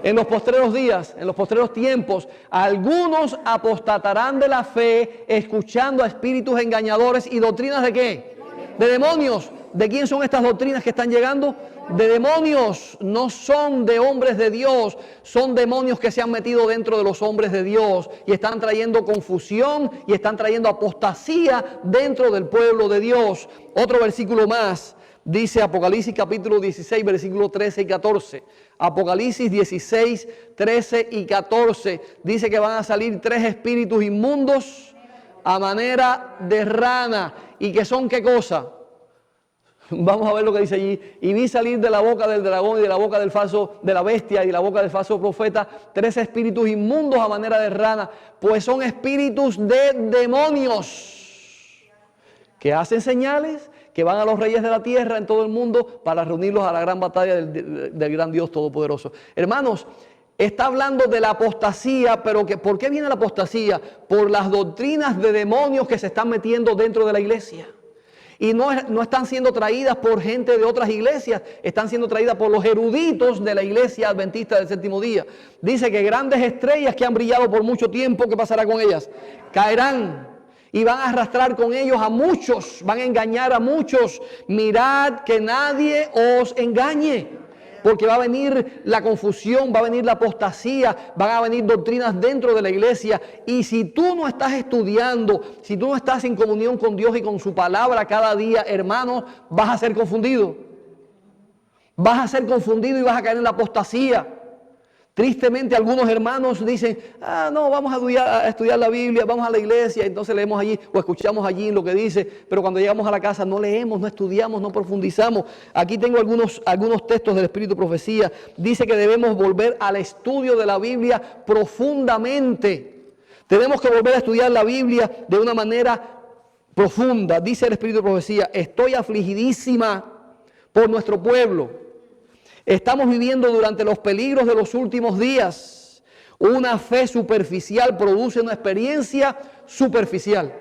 En los postreros días, en los postreros tiempos, algunos apostatarán de la fe, escuchando a espíritus engañadores y doctrinas ¿de qué? De demonios. ¿De quién son estas doctrinas que están llegando? De demonios. No son de hombres de Dios, son demonios que se han metido dentro de los hombres de Dios y están trayendo confusión y están trayendo apostasía dentro del pueblo de Dios. Otro versículo más. Dice Apocalipsis capítulo 16, versículos 13 y 14. Apocalipsis 16, 13 y 14. Dice que van a salir 3 espíritus inmundos a manera de rana. ¿Y que son qué cosa? Vamos a ver lo que dice allí. Y vi salir de la boca del dragón y de la boca del falso, de la bestia y de la boca del falso profeta, 3 espíritus inmundos a manera de rana. Pues son espíritus de demonios que hacen señales, que van a los reyes de la tierra en todo el mundo para reunirlos a la gran batalla del gran Dios Todopoderoso. Hermanos, está hablando de la apostasía, pero ¿por qué viene la apostasía? Por las doctrinas de demonios que se están metiendo dentro de la iglesia. Y no están siendo traídas por gente de otras iglesias, están siendo traídas por los eruditos de la iglesia adventista del séptimo día. Dice que grandes estrellas que han brillado por mucho tiempo, ¿qué pasará con ellas? Caerán. Y van a arrastrar con ellos a muchos, van a engañar a muchos. Mirad que nadie os engañe. porque va a venir la confusión, va a venir la apostasía, van a venir doctrinas dentro de la iglesia. Y si tú no estás estudiando, si tú no estás en comunión con Dios y con su palabra cada día, hermano, vas a ser confundido. Vas a ser confundido y vas a caer en la apostasía. Tristemente algunos hermanos dicen, no, vamos a estudiar la Biblia, vamos a la iglesia, entonces leemos allí o escuchamos allí lo que dice, pero cuando llegamos a la casa no leemos, no estudiamos, no profundizamos. Aquí tengo algunos textos del Espíritu de Profecía. Dice que debemos volver al estudio de la Biblia profundamente. Tenemos que volver a estudiar la Biblia de una manera profunda. Dice el Espíritu de Profecía, estoy afligidísima por nuestro pueblo. Estamos viviendo durante los peligros de los últimos días. Una fe superficial produce una experiencia superficial.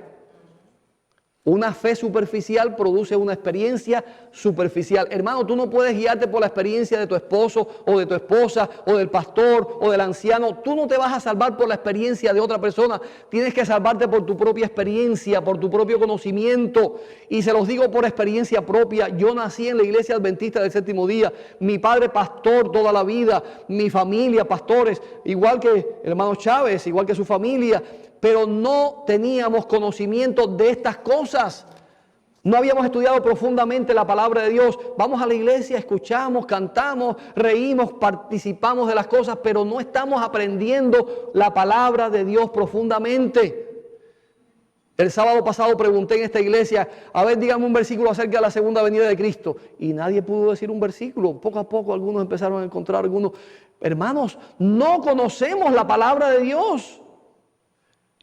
Una fe superficial produce una experiencia superficial. Hermano, tú no puedes guiarte por la experiencia de tu esposo o de tu esposa o del pastor o del anciano. Tú no te vas a salvar por la experiencia de otra persona. Tienes que salvarte por tu propia experiencia, por tu propio conocimiento. Y se los digo por experiencia propia. Yo nací en la iglesia adventista del séptimo día. Mi padre pastor toda la vida. Mi familia pastores. Igual que el hermano Chávez, igual que su familia. Pero no teníamos conocimiento de estas cosas. No habíamos estudiado profundamente la palabra de Dios. Vamos a la iglesia, escuchamos, cantamos, reímos, participamos de las cosas, pero no estamos aprendiendo la palabra de Dios profundamente. El sábado pasado pregunté en esta iglesia, a ver, dígame un versículo acerca de la segunda venida de Cristo. Y nadie pudo decir un versículo. Poco a poco algunos empezaron a encontrar algunos. Hermanos, no conocemos la palabra de Dios.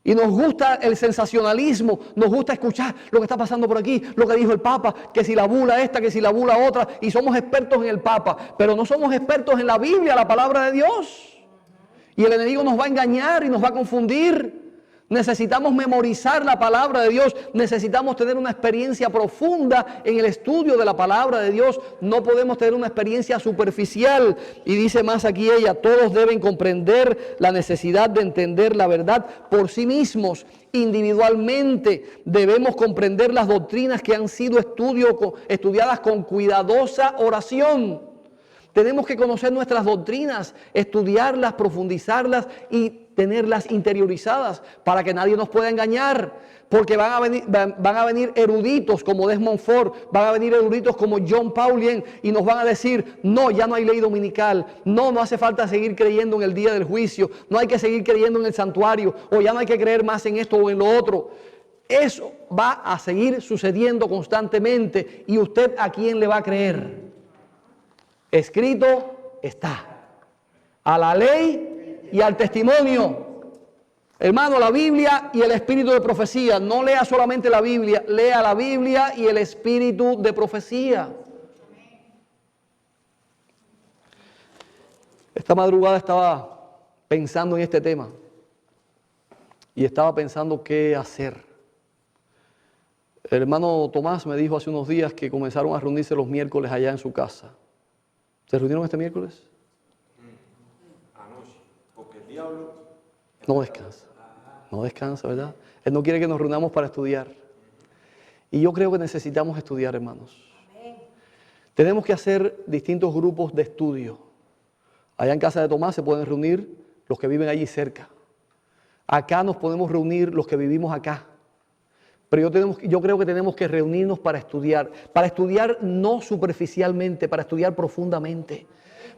Y nos gusta el sensacionalismo, nos gusta escuchar lo que está pasando por aquí, lo que dijo el Papa, que si la bula esta, que si la bula otra, y somos expertos en el Papa, pero no somos expertos en la Biblia, la palabra de Dios. Y el enemigo nos va a engañar y nos va a confundir. Necesitamos memorizar la palabra de Dios, necesitamos tener una experiencia profunda en el estudio de la palabra de Dios. No podemos tener una experiencia superficial. Y dice más aquí ella, todos deben comprender la necesidad de entender la verdad por sí mismos. Individualmente debemos comprender las doctrinas que han sido estudiadas con cuidadosa oración. Tenemos que conocer nuestras doctrinas, estudiarlas, profundizarlas y tenerlas interiorizadas para que nadie nos pueda engañar. Porque van a venir eruditos como Desmond Ford, van a venir eruditos como John Paulien y nos van a decir, no, ya no hay ley dominical, no hace falta seguir creyendo en el día del juicio, no hay que seguir creyendo en el santuario, o ya no hay que creer más en esto o en lo otro. Eso va a seguir sucediendo constantemente. ¿Y usted a quién le va a creer? Escrito está. A la ley y al testimonio. Hermano, la Biblia y el espíritu de profecía. No lea solamente la Biblia, lea la Biblia y el espíritu de profecía. Esta madrugada estaba pensando en este tema y estaba pensando qué hacer. El hermano Tomás me dijo hace unos días que comenzaron a reunirse los miércoles allá en su casa. ¿Se reunieron este miércoles? Anoche, porque el diablo no descansa. No descansa, ¿verdad? Él no quiere que nos reunamos para estudiar. Y yo creo que necesitamos estudiar, hermanos. Tenemos que hacer distintos grupos de estudio. Allá en casa de Tomás se pueden reunir los que viven allí cerca. Acá nos podemos reunir los que vivimos acá. Pero yo creo que tenemos que reunirnos para estudiar no superficialmente, para estudiar profundamente,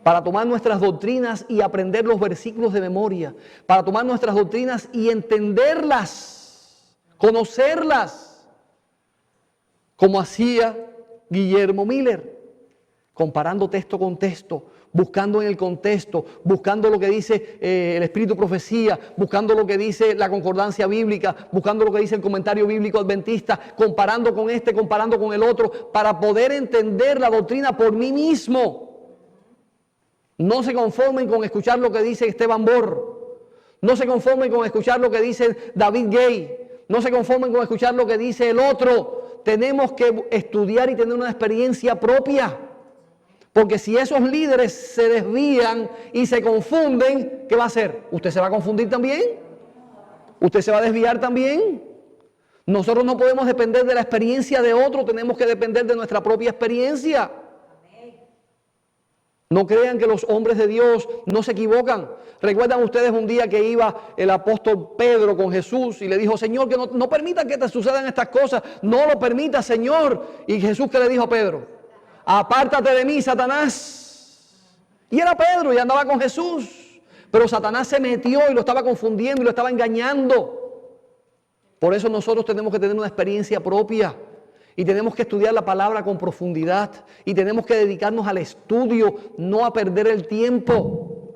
para tomar nuestras doctrinas y aprender los versículos de memoria, para tomar nuestras doctrinas y entenderlas, conocerlas, como hacía Guillermo Miller, comparando texto con texto, buscando en el contexto, buscando lo que dice el Espíritu de Profecía, buscando lo que dice la concordancia bíblica, buscando lo que dice el comentario bíblico adventista, comparando con este, comparando con el otro, para poder entender la doctrina por mí mismo. No se conformen con escuchar lo que dice Esteban Borr, no se conformen con escuchar lo que dice David Gay, no se conformen con escuchar lo que dice el otro. Tenemos que estudiar y tener una experiencia propia. Porque si esos líderes se desvían y se confunden, ¿qué va a hacer? ¿Usted se va a confundir también? ¿Usted se va a desviar también? Nosotros no podemos depender de la experiencia de otro, tenemos que depender de nuestra propia experiencia. No crean que los hombres de Dios no se equivocan. ¿Recuerdan ustedes un día que iba el apóstol Pedro con Jesús y le dijo, Señor, que no permita que te sucedan estas cosas, no lo permita, Señor? Y Jesús, ¿qué le dijo a Pedro? Apártate de mí, Satanás. Y era Pedro y andaba con Jesús, pero Satanás se metió y lo estaba confundiendo y lo estaba engañando. Por eso nosotros tenemos que tener una experiencia propia. Y tenemos que estudiar la palabra con profundidad. Y tenemos que dedicarnos al estudio, no a perder el tiempo.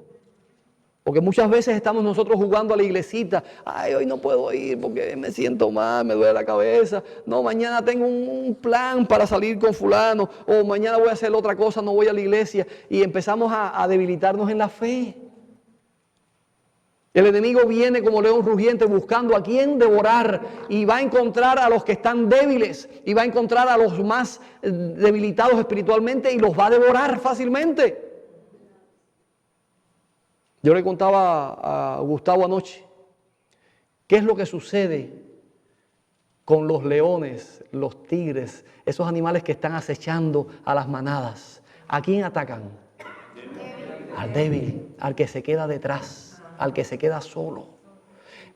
Porque muchas veces estamos nosotros jugando a la iglesita. Ay, hoy no puedo ir porque me siento mal, me duele la cabeza. No, mañana tengo un plan para salir con fulano. O mañana voy a hacer otra cosa, no voy a la iglesia. Y empezamos a debilitarnos en la fe. El enemigo viene como león rugiente buscando a quien devorar y va a encontrar a los que están débiles y va a encontrar a los más debilitados espiritualmente y los va a devorar fácilmente. Yo le contaba a Gustavo anoche, ¿qué es lo que sucede con los leones, los tigres, esos animales que están acechando a las manadas? ¿A quién atacan? Al débil, al que se queda detrás. Al que se queda solo.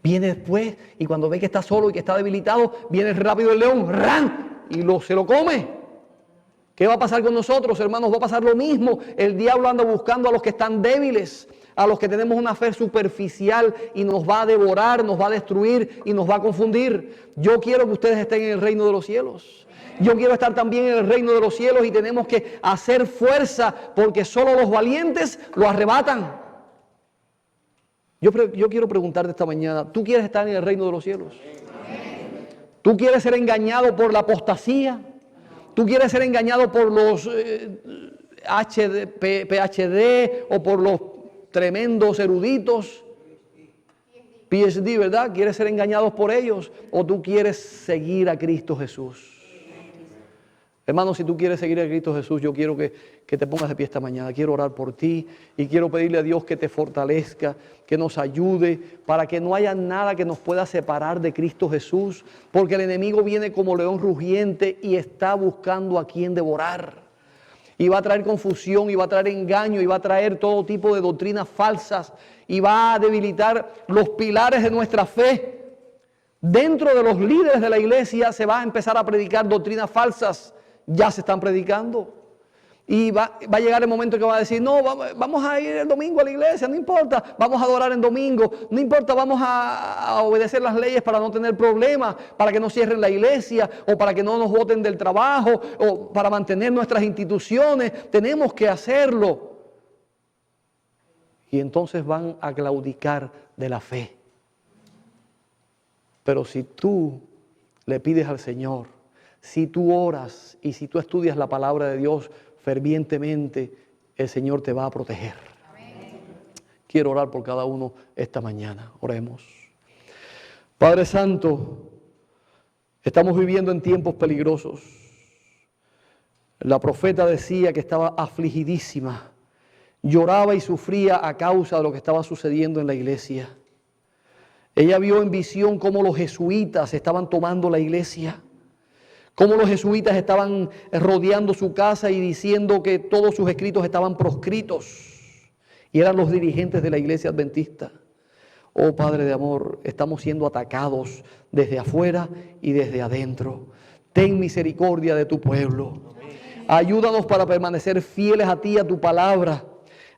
Viene después y cuando ve que está solo y que está debilitado, viene rápido el león, ¡ran! Y se lo come. ¿Qué va a pasar con nosotros, hermanos? Va a pasar lo mismo. El diablo anda buscando a los que están débiles, a los que tenemos una fe superficial y nos va a devorar, nos va a destruir y nos va a confundir. Yo quiero que ustedes estén en el reino de los cielos. Yo quiero estar también en el reino de los cielos y tenemos que hacer fuerza porque solo los valientes lo arrebatan. Yo quiero preguntarte esta mañana, ¿tú quieres estar en el reino de los cielos? ¿Tú quieres ser engañado por la apostasía? ¿Tú quieres ser engañado por los PhD o por los tremendos eruditos? PhD, ¿verdad? ¿Quieres ser engañados por ellos? ¿O tú quieres seguir a Cristo Jesús? Hermano, si tú quieres seguir a Cristo Jesús, yo quiero que te pongas de pie esta mañana. Quiero orar por ti y quiero pedirle a Dios que te fortalezca, que nos ayude para que no haya nada que nos pueda separar de Cristo Jesús. Porque el enemigo viene como león rugiente y está buscando a quien devorar. Y va a traer confusión, y va a traer engaño, y va a traer todo tipo de doctrinas falsas. Y va a debilitar los pilares de nuestra fe. Dentro de los líderes de la iglesia se va a empezar a predicar doctrinas falsas. Ya se están predicando. Y va a llegar el momento que va a decir, no, vamos a ir el domingo a la iglesia, no importa, vamos a adorar en domingo, no importa, vamos a obedecer las leyes para no tener problemas, para que no cierren la iglesia, o para que no nos boten del trabajo, o para mantener nuestras instituciones, tenemos que hacerlo. Y entonces van a claudicar de la fe. Pero si tú le pides al Señor, si tú oras y si tú estudias la palabra de Dios fervientemente, el Señor te va a proteger. Amén. Quiero orar por cada uno esta mañana. Oremos. Padre Santo, estamos viviendo en tiempos peligrosos. La profeta decía que estaba afligidísima, lloraba y sufría a causa de lo que estaba sucediendo en la iglesia. Ella vio en visión cómo los jesuitas estaban tomando la iglesia. Cómo los jesuitas estaban rodeando su casa y diciendo que todos sus escritos estaban proscritos. Y eran los dirigentes de la iglesia adventista. Oh Padre de amor, estamos siendo atacados desde afuera y desde adentro. Ten misericordia de tu pueblo. Ayúdanos para permanecer fieles a ti, a tu palabra.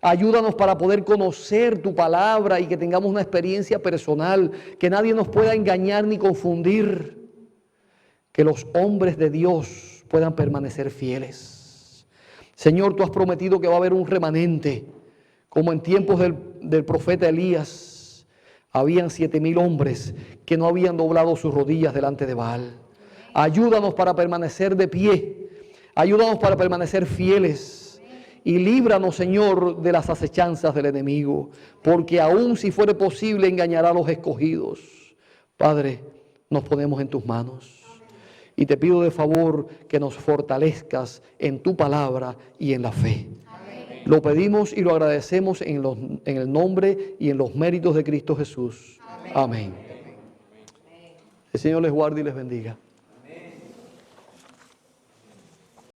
Ayúdanos para poder conocer tu palabra y que tengamos una experiencia personal. Que nadie nos pueda engañar ni confundir. Que los hombres de Dios puedan permanecer fieles. Señor, tú has prometido que va a haber un remanente, como en tiempos del profeta Elías. Habían 7,000 hombres que no habían doblado sus rodillas delante de Baal. Ayúdanos para permanecer de pie. Ayúdanos para permanecer fieles. Y líbranos, Señor, de las acechanzas del enemigo, porque aun si fuere posible engañará a los escogidos. Padre, nos ponemos en tus manos. Y te pido de favor que nos fortalezcas en tu palabra y en la fe. Amén. Lo pedimos y lo agradecemos en el nombre y en los méritos de Cristo Jesús. Amén. Amén. El Señor les guarde y les bendiga.